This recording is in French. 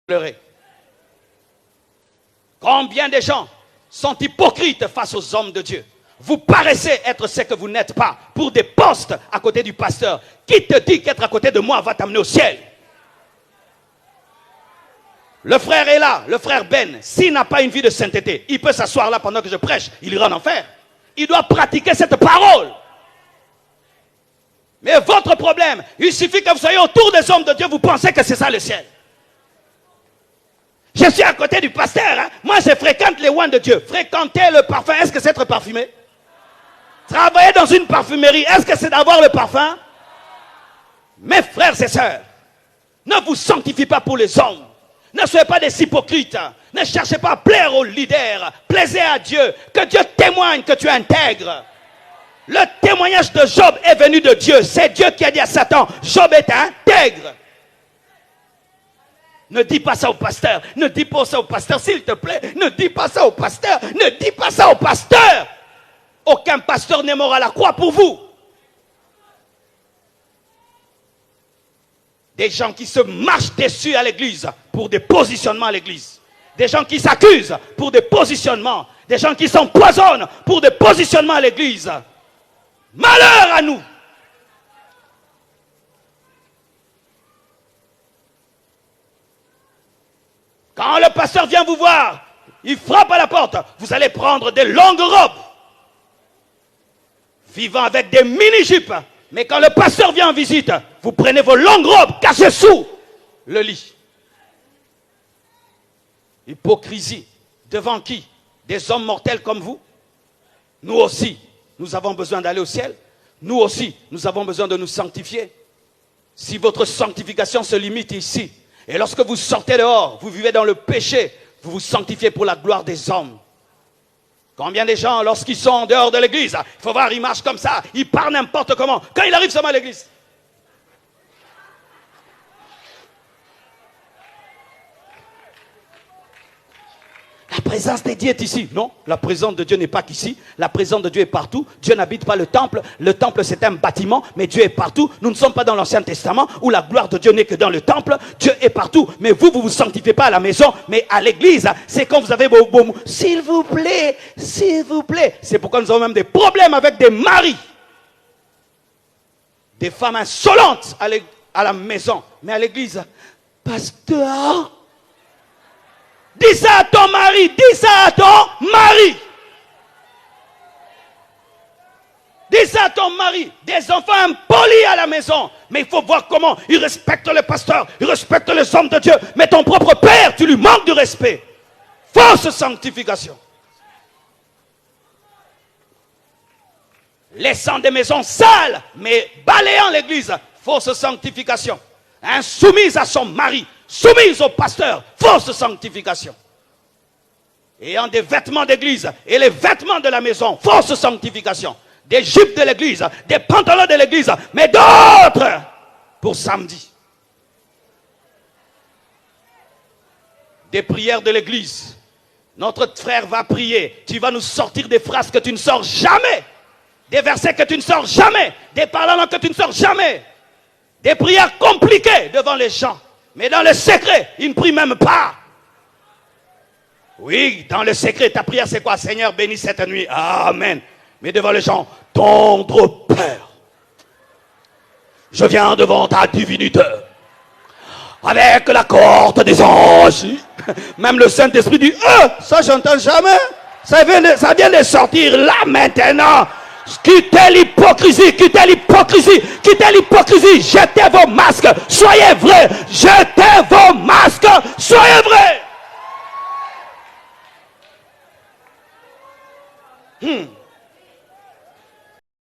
pleurer. Combien de gens sont hypocrites face aux hommes de Dieu? Vous paraissez être ce que vous n'êtes pas pour des postes à côté du pasteur. Qui te dit qu'être à côté de moi va t'amener au ciel? Le frère est là, le frère Ben. S'il n'a pas une vie de sainteté, il peut s'asseoir là pendant que je prêche. Il ira en enfer. Il doit pratiquer cette parole. Mais votre problème, il suffit que vous soyez autour des hommes de Dieu, vous pensez que c'est ça le ciel. Je suis à côté du pasteur. Hein? Moi, je fréquente les oins de Dieu. Fréquenter le parfum, est-ce que c'est être parfumé? Travailler dans une parfumerie, est-ce que c'est d'avoir le parfum? Mes frères et sœurs, ne vous sanctifiez pas pour les hommes. Ne soyez pas des hypocrites. Ne cherchez pas à plaire aux leaders. Plaisez à Dieu. Que Dieu témoigne que tu es intègre. Le témoignage de Job est venu de Dieu. C'est Dieu qui a dit à Satan, Job est intègre. Ne dis pas ça au pasteur. Ne dis pas ça au pasteur, s'il te plaît. Ne dis pas ça au pasteur. Ne dis pas ça au pasteur. Aucun pasteur n'est mort à la croix pour vous. Des gens qui se marchent dessus à l'église pour des positionnements à l'église. Des gens qui s'accusent pour des positionnements. Des gens qui s'empoisonnent pour des positionnements à l'église. Malheur à nous. Quand le pasteur vient vous voir, il frappe à la porte. Vous allez prendre des longues robes. Vivant avec des mini-jupes. Mais quand le pasteur vient en visite, vous prenez vos longues robes cachées sous le lit. Hypocrisie. Devant qui? Des hommes mortels comme vous? Nous aussi, nous avons besoin d'aller au ciel. Nous aussi, nous avons besoin de nous sanctifier. Si votre sanctification se limite ici, et lorsque vous sortez dehors, vous vivez dans le péché, vous vous sanctifiez pour la gloire des hommes. Combien de gens, lorsqu'ils sont en dehors de l'église, il faut voir, ils marchent comme ça, ils parlent n'importe comment. Quand il arrive seulement à l'église, la présence de Dieu est ici. Non, la présence de Dieu n'est pas qu'ici. La présence de Dieu est partout. Dieu n'habite pas le temple. Le temple, c'est un bâtiment, mais Dieu est partout. Nous ne sommes pas dans l'Ancien Testament où la gloire de Dieu n'est que dans le temple. Dieu est partout. Mais vous vous sanctifiez pas à la maison, mais à l'église. C'est quand vous avez vos mots. S'il vous plaît, s'il vous plaît. C'est pourquoi nous avons même des problèmes avec des maris. Des femmes insolentes à la maison. Mais à l'église, pasteur, dis ça à ton mari, dis ça à ton mari. Dis ça à ton mari. Des enfants impolis à la maison. Mais il faut voir comment ils respectent le pasteur, ils respectent les hommes de Dieu. Mais ton propre père, tu lui manques de respect. Fausse sanctification. Laissant des maisons sales, mais balayant l'église. Fausse sanctification. Insoumise à son mari. Soumise au pasteur, fausse sanctification. Ayant des vêtements d'église et les vêtements de la maison, fausse sanctification. Des jupes de l'église, des pantalons de l'église, mais d'autres pour samedi. Des prières de l'église. Notre frère va prier. Tu vas nous sortir des phrases que tu ne sors jamais. Des versets que tu ne sors jamais. Des paroles que tu ne sors jamais. Des prières compliquées devant les gens. Mais dans le secret, il ne prie même pas. Oui, dans le secret, ta prière c'est quoi? Seigneur, bénis cette nuit. Amen. Mais devant les gens, tendre Père, je viens devant ta divinité. Avec la corde des anges. Même le Saint-Esprit dit, ça j'entends jamais. Ça vient de sortir là maintenant. Quittez l'hypocrisie, quittez l'hypocrisie, quittez l'hypocrisie, jetez vos masques, soyez vrais, jetez vos masques, soyez vrais.